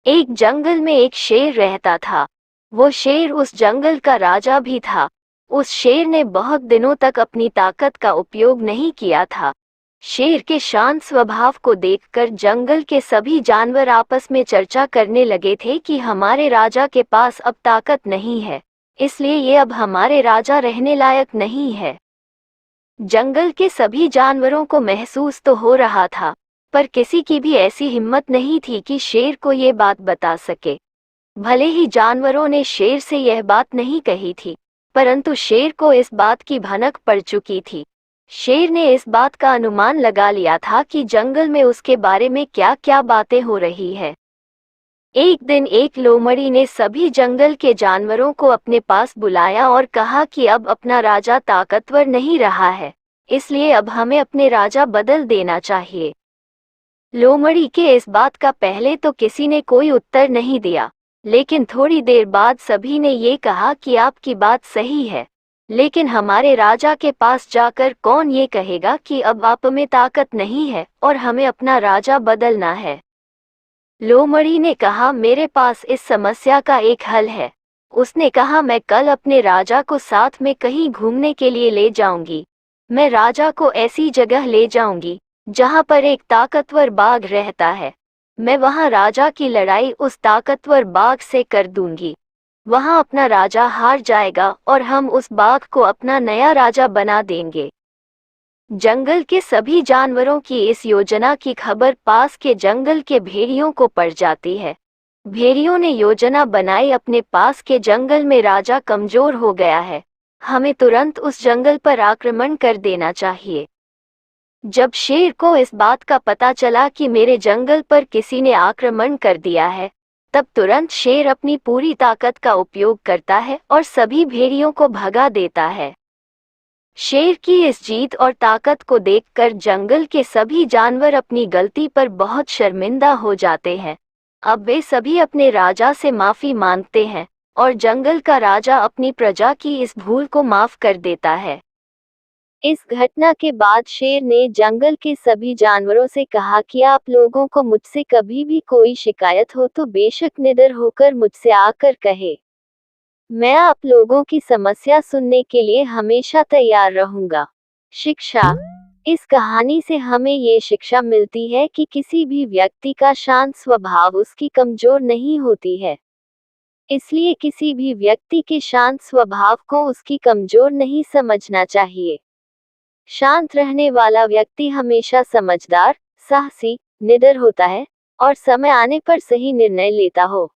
एक जंगल में एक शेर रहता था। वो शेर उस जंगल का राजा भी था। उस शेर ने बहुत दिनों तक अपनी ताकत का उपयोग नहीं किया था। शेर के शांत स्वभाव को देखकर जंगल के सभी जानवर आपस में चर्चा करने लगे थे कि हमारे राजा के पास अब ताकत नहीं है, इसलिए ये अब हमारे राजा रहने लायक नहीं है। जंगल के सभी जानवरों को महसूस तो हो रहा था, पर किसी की भी ऐसी हिम्मत नहीं थी कि शेर को ये बात बता सके। भले ही जानवरों ने शेर से यह बात नहीं कही थी, परंतु शेर को इस बात की भनक पड़ चुकी थी। शेर ने इस बात का अनुमान लगा लिया था कि जंगल में उसके बारे में क्या क्या बातें हो रही है। एक दिन एक लोमड़ी ने सभी जंगल के जानवरों को अपने पास बुलाया और कहा कि अब अपना राजा ताकतवर नहीं रहा है, इसलिए अब हमें अपने राजा बदल देना चाहिए। लोमड़ी के इस बात का पहले तो किसी ने कोई उत्तर नहीं दिया, लेकिन थोड़ी देर बाद सभी ने ये कहा कि आपकी बात सही है, लेकिन हमारे राजा के पास जाकर कौन ये कहेगा कि अब आप में ताकत नहीं है और हमें अपना राजा बदलना है। लोमड़ी ने कहा, मेरे पास इस समस्या का एक हल है। उसने कहा, मैं कल अपने राजा को साथ में कहीं घूमने के लिए ले जाऊंगी। मैं राजा को ऐसी जगह ले जाऊंगी जहां पर एक ताकतवर बाघ रहता है। मैं वहां राजा की लड़ाई उस ताकतवर बाघ से कर दूंगी। वहां अपना राजा हार जाएगा और हम उस बाघ को अपना नया राजा बना देंगे। जंगल के सभी जानवरों की इस योजना की खबर पास के जंगल के भेड़ियों को पड़ जाती है। भेड़ियों ने योजना बनाई, अपने पास के जंगल में राजा कमजोर हो गया है, हमें तुरंत उस जंगल पर आक्रमण कर देना चाहिए। जब शेर को इस बात का पता चला कि मेरे जंगल पर किसी ने आक्रमण कर दिया है, तब तुरंत शेर अपनी पूरी ताकत का उपयोग करता है और सभी भेड़ियों को भगा देता है। शेर की इस जीत और ताकत को देखकर जंगल के सभी जानवर अपनी गलती पर बहुत शर्मिंदा हो जाते हैं। अब वे सभी अपने राजा से माफी मांगते हैं और जंगल का राजा अपनी प्रजा की इस भूल को माफ कर देता है। इस घटना के बाद शेर ने जंगल के सभी जानवरों से कहा कि आप लोगों को मुझसे कभी भी कोई शिकायत हो तो बेशक निडर होकर मुझसे आकर कहे। मैं आप लोगों की समस्या सुनने के लिए हमेशा तैयार रहूंगा। शिक्षा। इस कहानी से हमें ये शिक्षा मिलती है कि किसी भी व्यक्ति का शांत स्वभाव उसकी कमजोर नहीं होती है। इसलिए किसी भी व्यक्ति के शांत स्वभाव को उसकी कमजोर नहीं समझना चाहिए। शांत रहने वाला व्यक्ति हमेशा समझदार, साहसी, निडर होता है और समय आने पर सही निर्णय लेता हो।